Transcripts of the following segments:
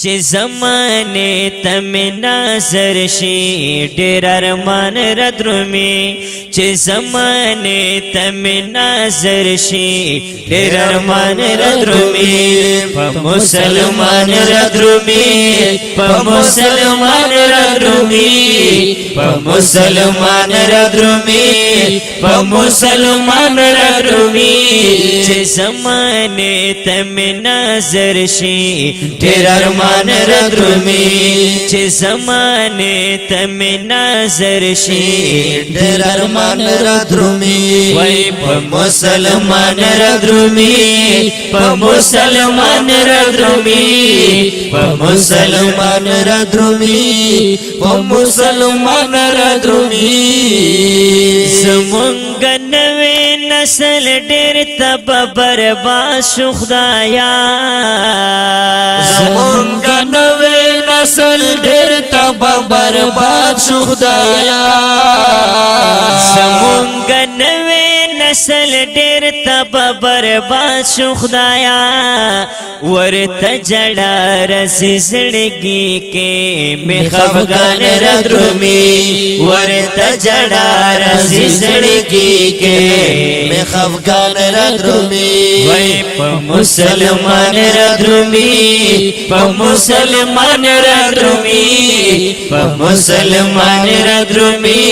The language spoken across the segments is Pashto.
چې زمانه تم نظر شي ډېر ارمان را درومي چې زمانه تم نظر شي ډېر ارمان را درومي په مسلمان را درومي په مسلمان را درومي په مسلمان را درومي په مسلمان را درومي چې زمانه تم نظر شي ډېر ارمان را درومي چې زمانه تم نظر شي ډېر ارمان را درومي وای په مسلمان را درومي په مسلمان را درومي په مسلمان را درومي په مسلمان را درومي زمونږ نوې نسل ډېر تبا برباد شو خدایا زمونږ نوې نسل ډېر تبا برباد شو خدایا زمونږ نوې نسل ډېر تبا برباد شو خدایا ورته جړه رسي زړګي کې مې خفګان را درومي ورته جړه رسي زړګي کې مې خفګان را درومي وای په مسلمان را درومي په مسلمان را درومي په مسلمان را درومي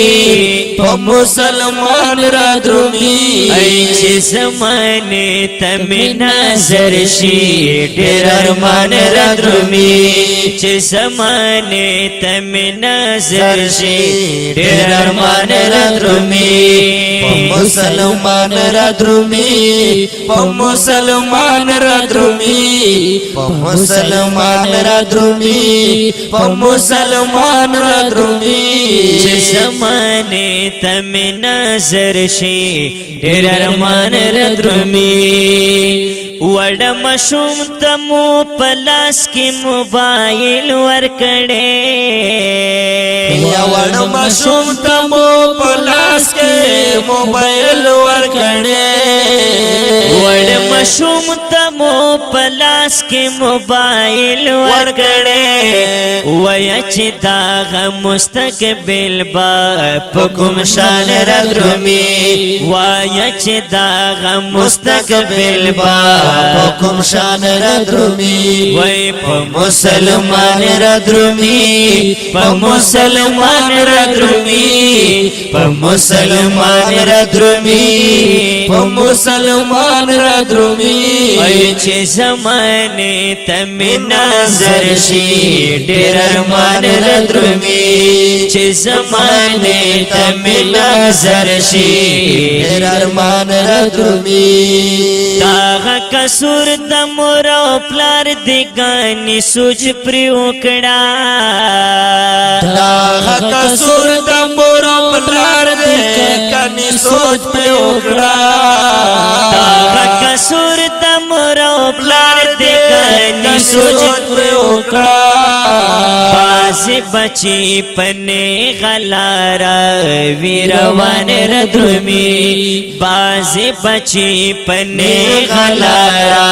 په مسلمان را درومي ای چې زمانه تم نظر شي ډېر ارمان را درومي چې زمانه تم نظر شي ډېر ارمان را درومي په مسلمان را درومي په مسلمان را درومي په مسلمان را درومي په مسلمان را درومي چې زمانه تم نظر شي ډېر ارمان را درومي وړ مشوم تمو پلاس کې موبایل ورکړې یا وړ مشوم تمو پلاس کې موبایل ورکړې وړ مشوم تمو پلاس کې موبایل ورکړې ویا چې دا مستقبل با په کوم شان را درومي ویا چې دا مستقبل با کوم شان را درومي وای په مسلمان را درومي په مسلمان را درومي په مسلمان را درومي په مسلمان را درومي ای چې زمانه تم نظر شي ډېر ارمان را درومي چې زمانه تم نظر شي ډېر ارمان را درومي قصور د مور او پلار دی ګانی سوچ پر وکړه دا قصور د مور او پلار دی ګانی سوچ پر وکړه دا قصور د مور او پلار دی ګانی سوچ پر وکړه باز بچی پنه غلارا ویروان ردرومی باز بچی پنه غلارا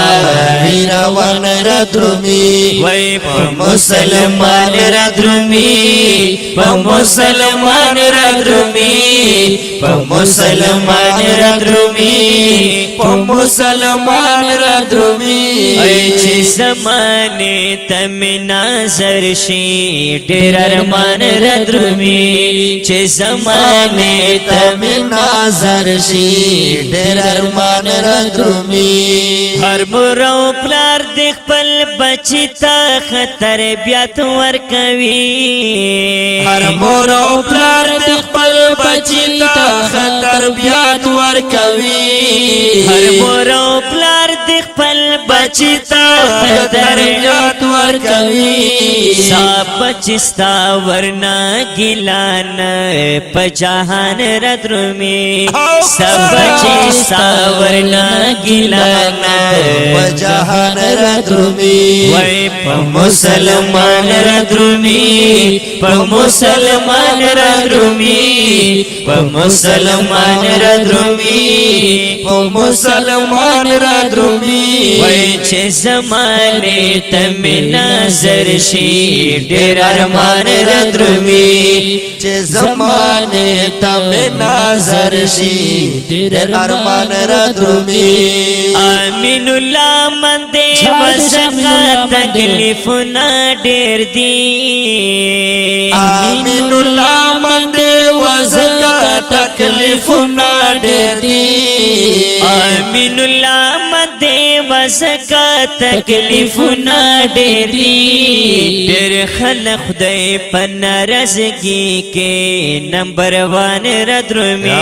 ویروان ردرومی وی پا مسلمان ردرومی پا مسلمان ردرومی پا مسلمان ردرومی پا مسلمان ردرومی ای چی زمانی تم نظر شی ډیر ارمان ردرومی چی زمانی تم نظر شي ډېر ارمان ردرومي هر مور او پلار د خپل بچی ته تربیت ورکوي هر مور او پلار د خپل بچی ته تربیت ورکوي هر مور او پلار د خپل بچی ته تربیت ورکوي سا بچستا ورنا ګلان په جهان ردرومي سا بچستا ورنا ګلان په جهان را درومي وای په مسلمان را درومي په مسلمان را درومي په مسلمان را درومي په مسلمان را درومي وای چې زمانه تم نظر شي ډېر ارمان را درومي چې زمانه تم نظر شي ډېر ارمان را درومي امین الله من دې وسخه تکلیفونه ډېر دي امین الله من دې وسخه تکلیفونه ډېر دي امین الله من دې وسخه تکلیفونه ډېر دي ډېر خلک خدای په ناراضګي کې نمبر 1 را درومي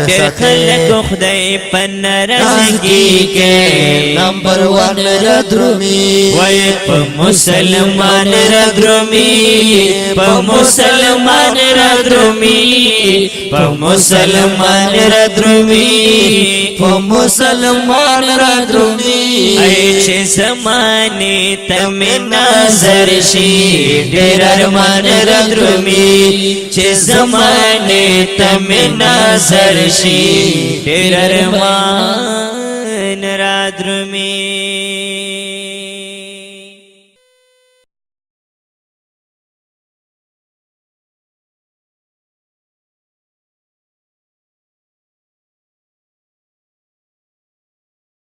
ډېر خلک خدای په ناراضګي کې نمبر 1 را درومي وای په مسلمان را درومي په مسلمان را درومي په مسلمان را درومي په مسلمان را درومي ای چې زمانه تم نظر شي ډېر ارمان را درومي چې زمانه تم نظر شي ډېر ارمان را درومي